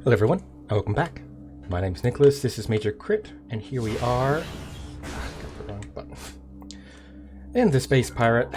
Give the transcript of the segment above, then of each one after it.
Hello everyone, and welcome back. My name's Nicholas, this is Major Crit, and here we are got the wrong button. In the Space Pirate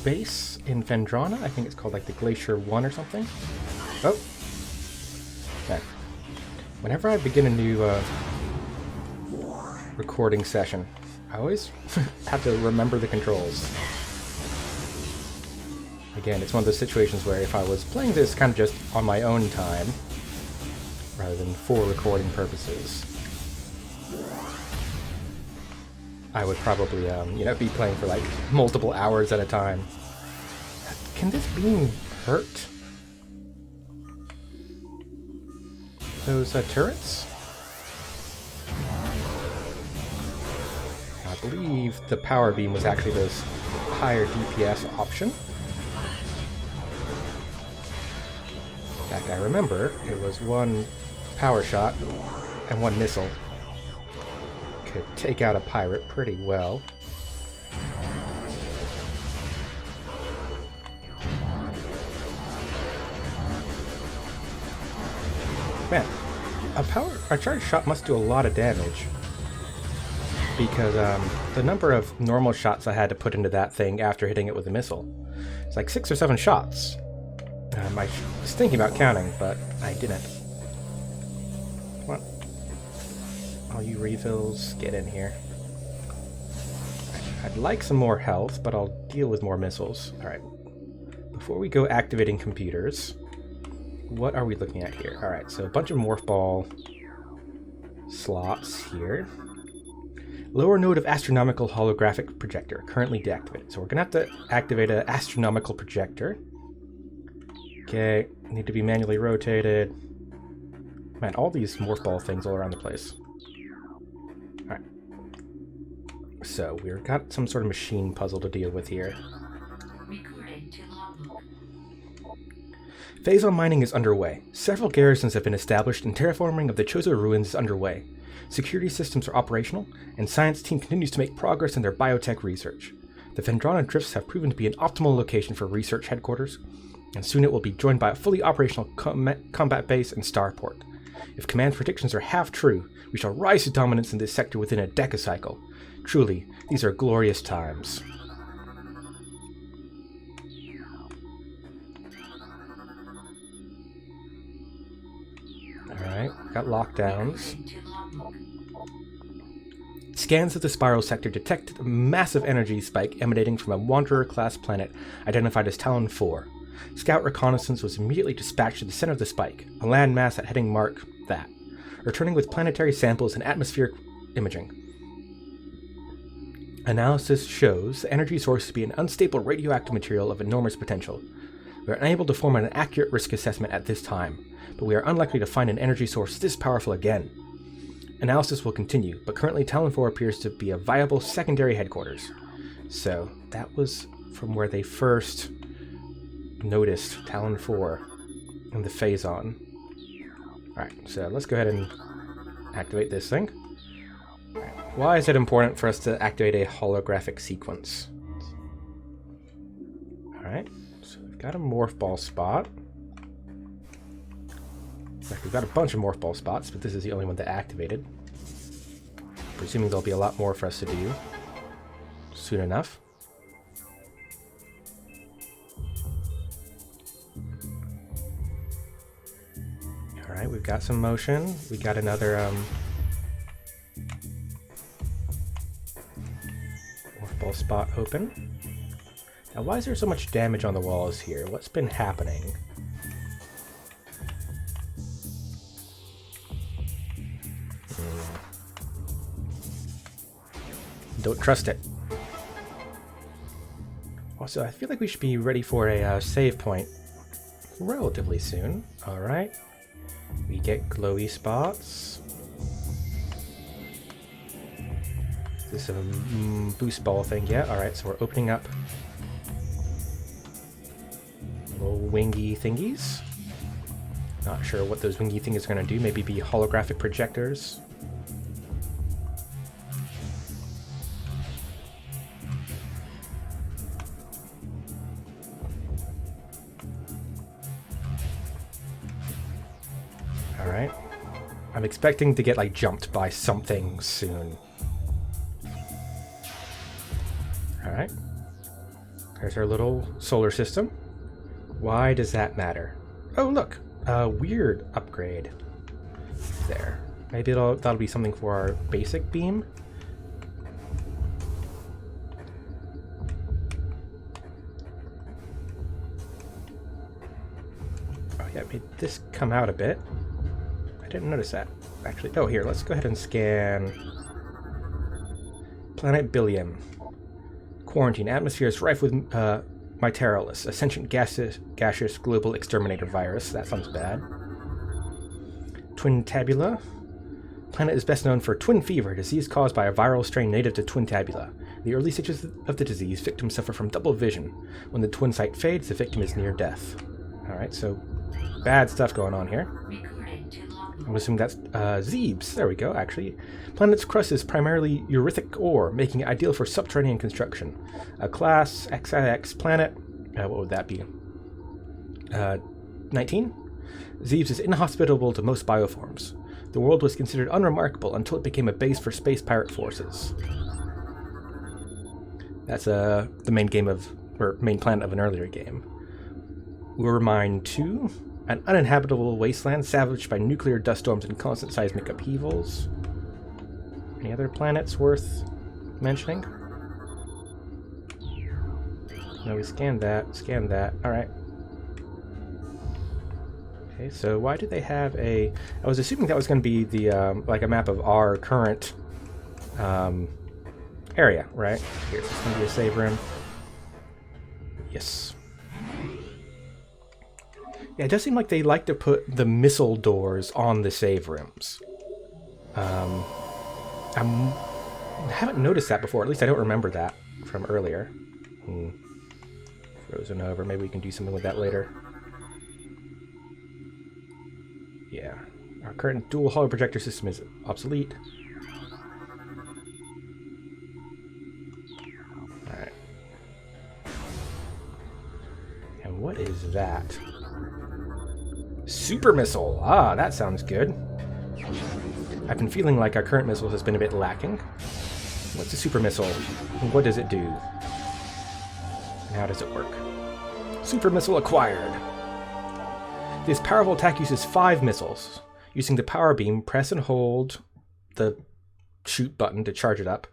base in Vendrana. I think it's called like the Glacier 1 or something. Oh! Okay. Whenever I begin a new recording session, I always have to remember the controls. Again, it's one of those situations where if I was playing this kind of just on my own time, rather than for recording purposes, I would probably, be playing for like multiple hours at a time. Can this beam hurt those turrets? I believe the power beam was actually this higher DPS option. In fact, I remember it was one power shot and one missile. Could take out a pirate pretty well. Man, a charged shot must do a lot of damage, because the number of normal shots I had to put into that thing after hitting it with a missile, it's like 6 or 7 shots. I was thinking about counting, but I didn't. What? All you refills, get in here. I'd like some more health, but I'll deal with more missiles. Alright. Before we go activating computers, what are we looking at here? Alright, so a bunch of morph ball slots here. Lower node of astronomical holographic projector, currently deactivated. So we're going to have to activate an astronomical projector. Okay, need to be manually rotated. Man, all these morph ball things all around the place. Alright. So, we've got some sort of machine puzzle to deal with here. Phazon mining is underway. Several garrisons have been established and terraforming of the Chozo ruins is underway. Security systems are operational, and science team continues to make progress in their biotech research. The Vendrana drifts have proven to be an optimal location for research headquarters, and soon it will be joined by a fully operational combat base and starport. If command's predictions are half true, we shall rise to dominance in this sector within a decacycle. Truly, these are glorious times. Alright, got lockdowns. Scans of the spiral sector detect a massive energy spike emanating from a Wanderer-class planet identified as Talon 4. Scout reconnaissance was immediately dispatched to the center of the spike, a landmass at heading mark that, returning with planetary samples and atmospheric imaging. Analysis shows the energy source to be an unstable radioactive material of enormous potential. We are unable to form an accurate risk assessment at this time, but we are unlikely to find an energy source this powerful again. Analysis will continue, but currently Talon 4 appears to be a viable secondary headquarters. So, that was from where they first noticed Talon 4 and the Phazon. Alright, so let's go ahead and activate this thing. Right. Why is it important for us to activate a holographic sequence? Alright, so we've got a morph ball spot. In fact, we've got a bunch of morph ball spots, but this is the only one that activated. Presuming there'll be a lot more for us to do soon enough. Alright, we've got some motion. We got another morph ball spot open. Now, why is there so much damage on the walls here? What's been happening? Don't trust it. Also, I feel like we should be ready for a save point relatively soon. Alright. We get glowy spots. Is this a boost ball thing? Yeah, alright, so we're opening up little wingy thingies. Not sure what those wingy thingies are going to do. Maybe be holographic projectors. Alright. I'm expecting to get, like, jumped by something soon. Alright. There's our little solar system. Why does that matter? Oh, look! A weird upgrade. There. Maybe that'll be something for our basic beam? Oh yeah, made this come out a bit. I didn't notice that, actually. Oh, here, let's go ahead and scan... Planet Billion. Quarantine. Atmosphere is rife with Metroids, a sentient gaseous global exterminator virus. That sounds bad. Twin Tabula. Planet is best known for twin fever, a disease caused by a viral strain native to Twin Tabula. In the early stages of the disease, victims suffer from double vision. When the twin sight fades, the victim is near death. Alright, so bad stuff going on here. I'm assuming that's Zebes. There we go, actually. Planet's crust is primarily eurythic ore, making it ideal for subterranean construction. A class XIX planet. What would that be? 19? Zebes is inhospitable to most bioforms. The world was considered unremarkable until it became a base for space pirate forces. That's the main main planet of an earlier game. Urmine 2. An uninhabitable wasteland savaged by nuclear dust storms and constant seismic upheavals. Any other planets worth mentioning? No, we scanned that. Scanned that. Alright. Okay, so why do they have a... I was assuming that was going to be the, like a map of our current area, right? Here, it's going to be a save room. Yes. Yeah, it does seem like they like to put the missile doors on the save rooms. I haven't noticed that before. At least I don't remember that from earlier. Frozen over. Maybe we can do something with that later. Yeah. Our current dual holo projector system is obsolete. Alright. And what is that? Super missile! Ah, that sounds good. I've been feeling like our current missile has been a bit lacking. What's a super missile? What does it do? And how does it work? Super missile acquired! This powerful attack uses 5 missiles. Using the power beam, press and hold the shoot button to charge it up,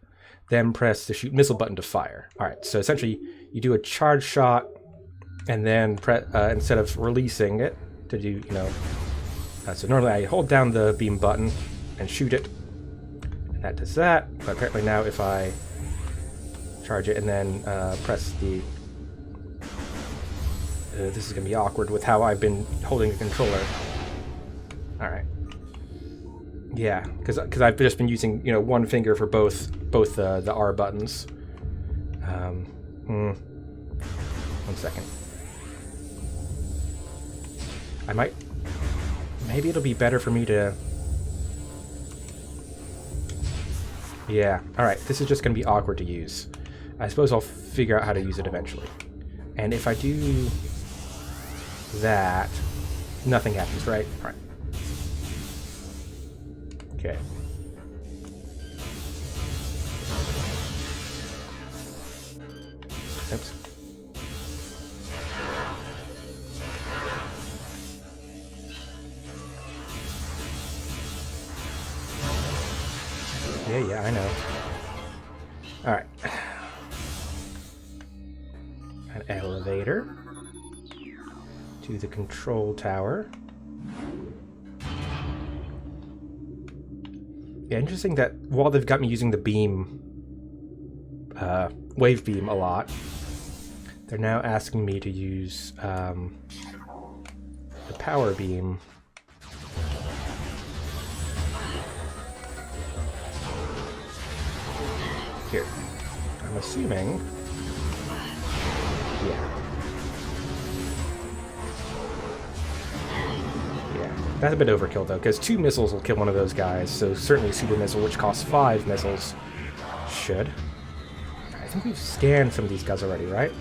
then press the shoot missile button to fire. Alright, so essentially you do a charge shot, and then instead of releasing it, to do, you know, so normally I hold down the beam button and shoot it, and that does that, but apparently now if I charge it and then press the, this is going to be awkward with how I've been holding the controller. Alright. Yeah, because I've just been using, you know, one finger for both the R buttons. 1 second. Maybe it'll be better for me to... Yeah, alright, this is just going to be awkward to use. I suppose I'll figure out how to use it eventually. And if I do that, nothing happens, right? Alright. Okay. Oops. Yeah, I know. Alright. An elevator to the control tower. Yeah, interesting that while they've got me using the beam, wave beam a lot, they're now asking me to use the power beam. Here. I'm assuming... Yeah. Yeah. That's a bit overkill, though, because 2 missiles will kill one of those guys, so certainly super missile, which costs 5 missiles, should. I think we've scanned some of these guys already, right?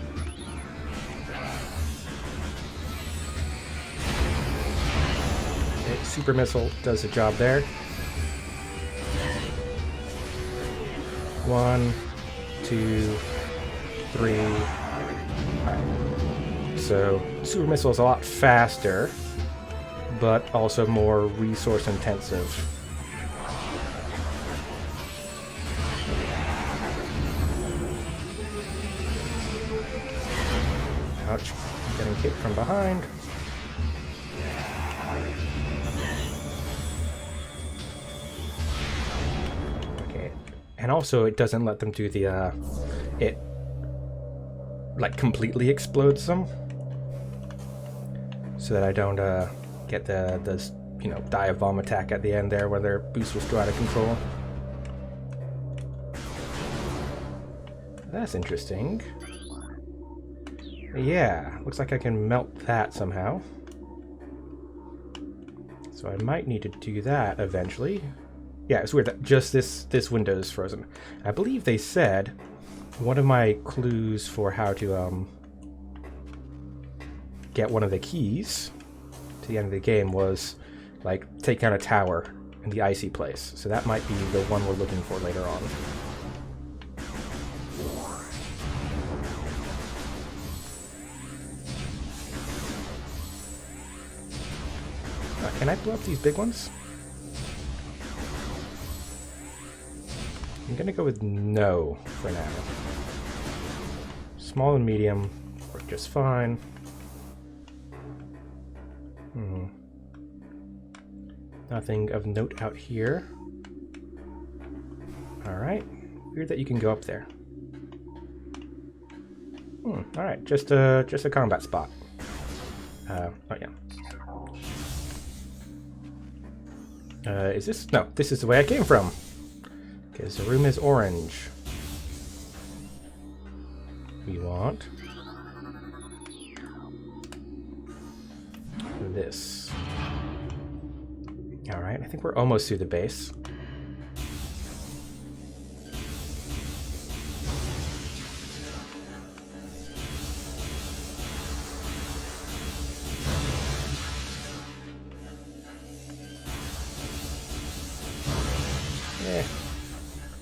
Okay, Super Missile does the job there. 1, 2, 3. Alright. So, Super Missile is a lot faster, but also more resource intensive. Ouch. I'm getting kicked from behind. Okay. And also, it doesn't let them do the, it, like, completely explodes them. So that I don't, get the, you know, dive bomb attack at the end there where their boosters go out of control. That's interesting. Yeah, looks like I can melt that somehow. So I might need to do that eventually. Yeah, it's weird that just this window is frozen. I believe they said one of my clues for how to get one of the keys to the end of the game was like take down a tower in the icy place. So that might be the one we're looking for later on. Can I blow up these big ones? I'm gonna go with no for now. Small and medium work just fine. Nothing of note out here. Alright. Weird that you can go up there. Alright, just a combat spot. Oh yeah. Is this? No, this is the way I came from. Because the room is orange. We want this. Alright, I think we're almost through the base.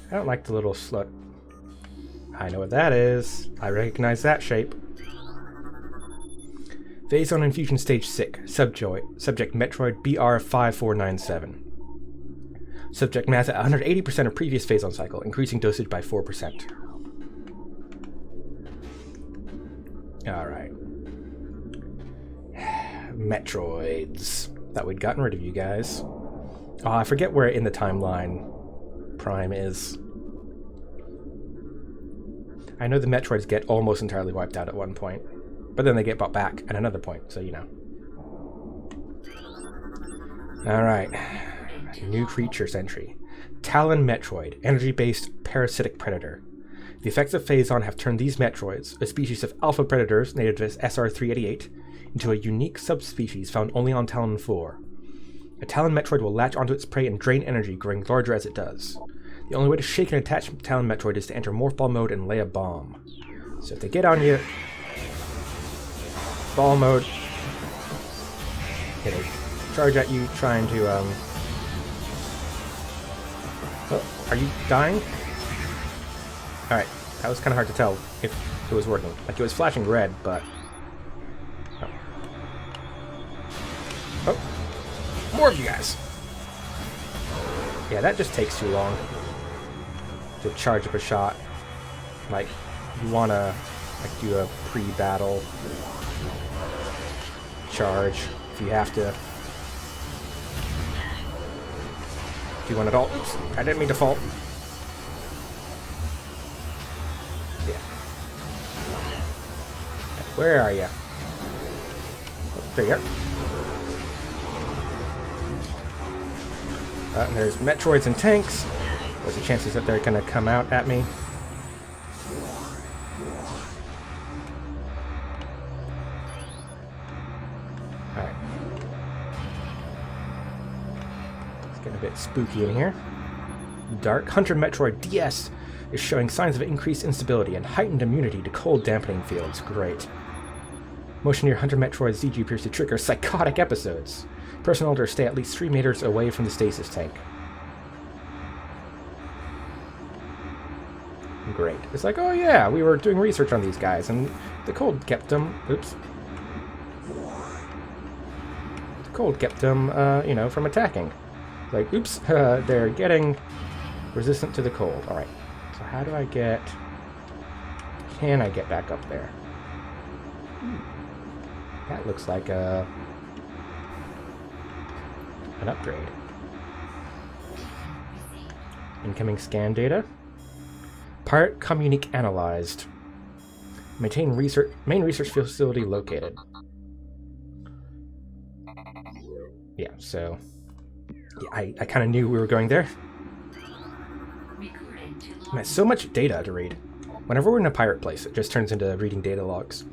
I don't like the little slut. I know what that is. I recognize that shape. Phase on Infusion Stage 6. Subject Metroid BR5497. Subject mass at 180% of previous phase on cycle, increasing dosage by 4%. Alright. Metroids. Thought we'd gotten rid of you guys. Oh, I forget where in the timeline Prime is. I know the Metroids get almost entirely wiped out at one point, but then they get brought back at another point, so you know. Alright. New creature entry. Talon Metroid, energy-based parasitic predator. The effects of Phazon have turned these Metroids, a species of alpha predators native to SR388, into a unique subspecies found only on Talon 4. A Talon Metroid will latch onto its prey and drain energy, growing larger as it does. The only way to shake and attach Talon Metroid is to enter Morph Ball mode and lay a bomb. So if they get on you, ball mode, they charge at you trying to, Oh, are you dying? Alright, that was kind of hard to tell if it was working. Like, it was flashing red, but... Oh. More of you guys! Yeah, that just takes too long to charge up a shot. Like, you want to like do a pre-battle charge if you have to. Do you want it all? Oops, I didn't mean to fall. Yeah. Where are you? Oh, there you are. And there's Metroids and tanks. What's the chances that they're going to come out at me? Alright. It's getting a bit spooky in here. Dark Hunter Metroid DS is showing signs of increased instability and heightened immunity to cold dampening fields. Great. Motion near Hunter Metroid's ZG appears to trigger psychotic episodes. Personnel to stay at least 3 meters away from the stasis tank. Great. It's like, oh yeah, we were doing research on these guys, and the cold kept them... Oops. The cold kept them, you know, from attacking. Like, oops, they're getting resistant to the cold. Alright. So how do I get... Can I get back up there? That looks like an upgrade. Incoming scan data. Pirate communique analyzed. Main research facility located. Yeah, so... Yeah, I kind of knew we were going there. Man, so much data to read. Whenever we're in a pirate place, it just turns into reading data logs.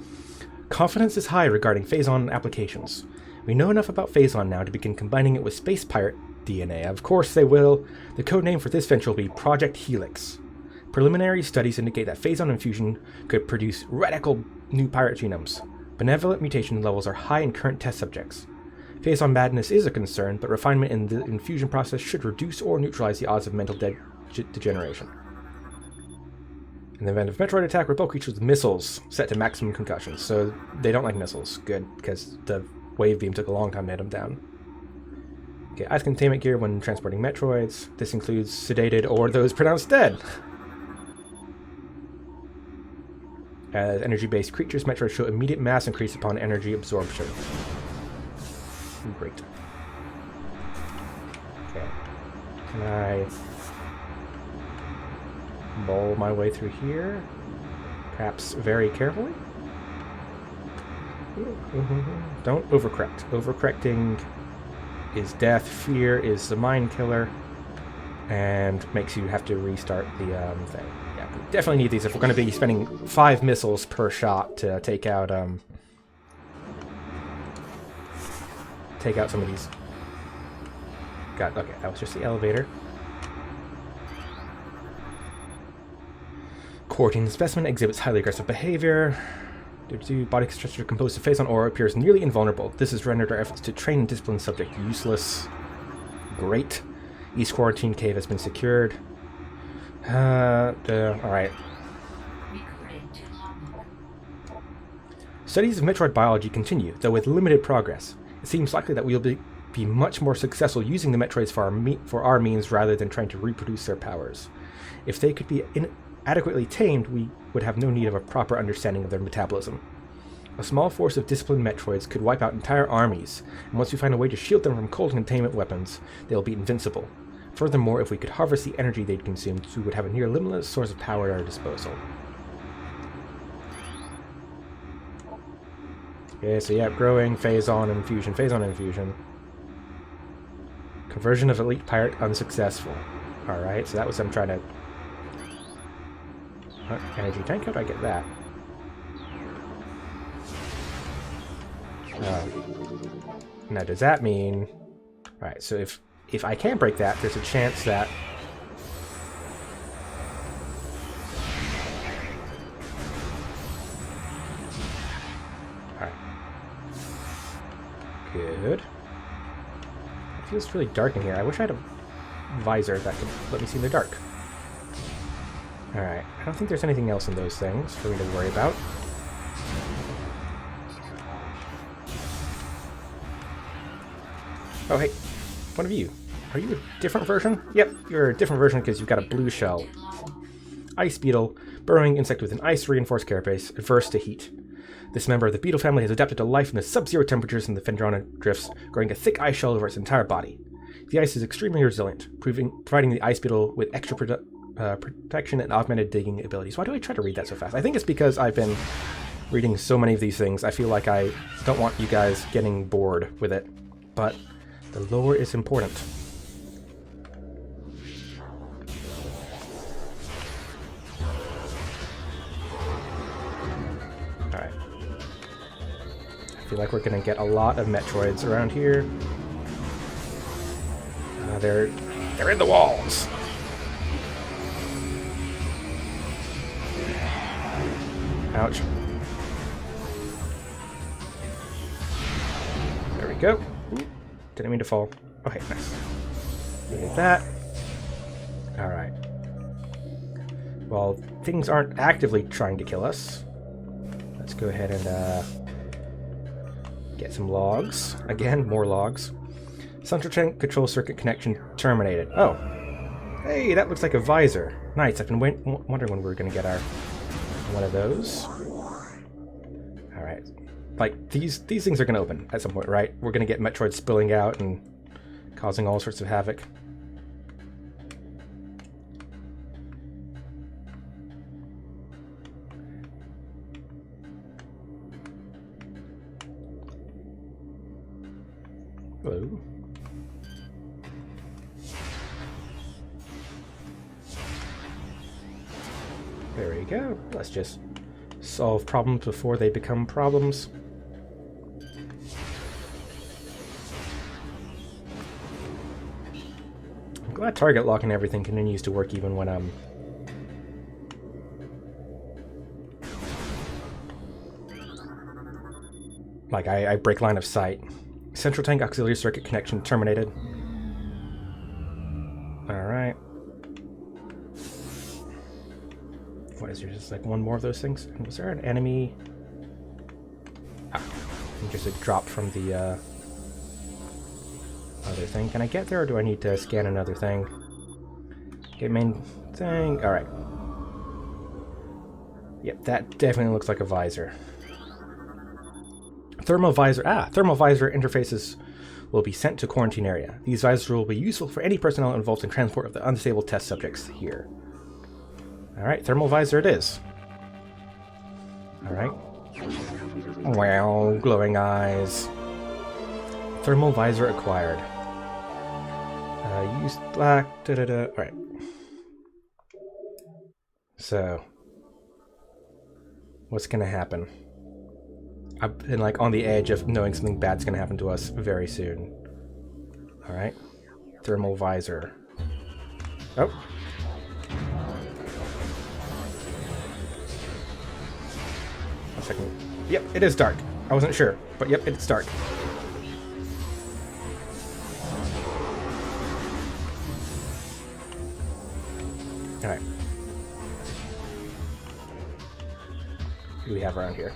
Confidence is high regarding Phazon applications. We know enough about Phazon now to begin combining it with space pirate DNA. Of course they will. The code name for this venture will be Project Helix. Preliminary studies indicate that Phazon infusion could produce radical new pirate genomes. Benevolent mutation levels are high in current test subjects. Phazon madness is a concern, but refinement in the infusion process should reduce or neutralize the odds of mental degeneration. In the event of Metroid attack, repel creatures with missiles set to maximum concussion. So they don't like missiles. Good, because the wave beam took a long time to hit them down. Okay, ice containment gear when transporting Metroids. This includes sedated or those pronounced dead. As energy-based creatures, Metroids show immediate mass increase upon energy absorption. Great. Okay. Can I bowl my way through here? Perhaps very carefully? Don't overcorrect. Overcorrecting is death. Fear is the mind killer. And makes you have to restart the thing. Yeah, we definitely need these if we're going to be spending 5 missiles per shot to take out some of these. God, okay, that was just the elevator. Quarantine specimen exhibits highly aggressive behavior. Body structure composed of Phazon aura appears nearly invulnerable. This has rendered our efforts to train and discipline subject useless. Great. East Quarantine Cave has been secured. Alright. Studies of Metroid biology continue, though with limited progress. It seems likely that we'll be much more successful using the Metroids for our means rather than trying to reproduce their powers. If they could be adequately tamed, we would have no need of a proper understanding of their metabolism. A small force of disciplined Metroids could wipe out entire armies, and once we find a way to shield them from cold containment weapons, they'll be invincible. Furthermore, if we could harvest the energy they'd consumed, we would have a near limitless source of power at our disposal. Okay, so yeah, growing, Phazon infusion, Phazon infusion. Conversion of elite pirate unsuccessful. Alright, so that was them trying to... energy tank, how do I get that? Now does that mean... Alright, so if I can break that, there's a chance that... Alright. Good. It feels really dark in here. I wish I had a visor that could let me see in the dark. Alright, I don't think there's anything else in those things for me to worry about. Oh hey, one of you. Are you a different version? Yep, you're a different version because you've got a blue shell. Ice beetle, burrowing insect with an ice-reinforced carapace, adverse to heat. This member of the beetle family has adapted to life in the sub-zero temperatures in the Phendrana drifts, growing a thick ice shell over its entire body. The ice is extremely resilient, providing the ice beetle with extra protection and augmented digging abilities. Why do I try to read that so fast? I think it's because I've been reading so many of these things. I feel like I don't want you guys getting bored with it, but the lore is important. Alright. I feel like we're gonna get a lot of Metroids around here. They're in the walls! Ouch. we go. Ooh, didn't mean to fall. Okay, nice. Needed that. Alright. Well, things aren't actively trying to kill us. Let's go ahead and get some logs. Again, more logs. Central tank control circuit connection terminated. Oh. Hey, that looks like a visor. Nice. I've been wondering when we were going to get our one of those. Alright. Like, these things are going to open at some point, right? We're going to get Metroids spilling out and causing all sorts of havoc. Hello. There we go. Let's just solve problems before they become problems. I'm glad target lock and everything continues to work even when I'm... like, I break line of sight. Central tank auxiliary circuit connection terminated. Alright. What is there? Just like one more of those things? Was there an enemy? Ah, I think there's a drop from the other thing. Can I get there or do I need to scan another thing? Okay, main thing. Alright. Yep, that definitely looks like a visor. Thermal visor interfaces will be sent to quarantine area. These visors will be useful for any personnel involved in transport of the unstable test subjects here. Alright, thermal visor it is. Alright. Wow, glowing eyes. Thermal visor acquired. Use black, Alright. So, what's gonna happen? I've been like on the edge of knowing something bad's gonna happen to us very soon. Alright. Thermal visor. Oh. A second. Yep, it is dark. I wasn't sure, but yep, it's dark. Alright. What do we have around here?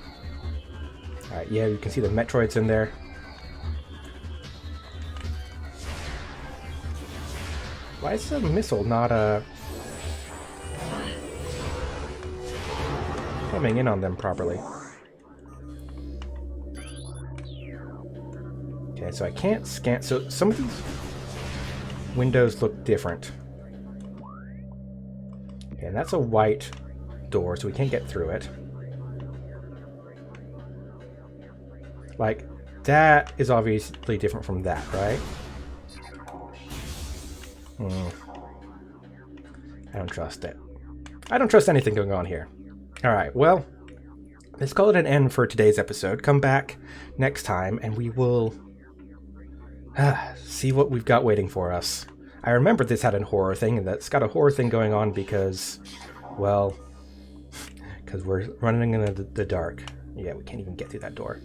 Alright, yeah, you can see the Metroids in there. Why is the missile not coming in on them properly? Okay, so I can't scan. So some of these windows look different. Okay, and that's a white door, so we can't get through it. Like, that is obviously different from that, right? I don't trust it. I don't trust anything going on here. Alright, well, let's call it an end for today's episode. Come back next time and we will see what we've got waiting for us. I remember this had a horror thing, and that's got a horror thing going on because, well, because we're running in the dark. Yeah, we can't even get through that door.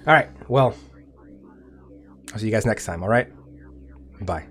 Alright, well, I'll see you guys next time, alright? Bye.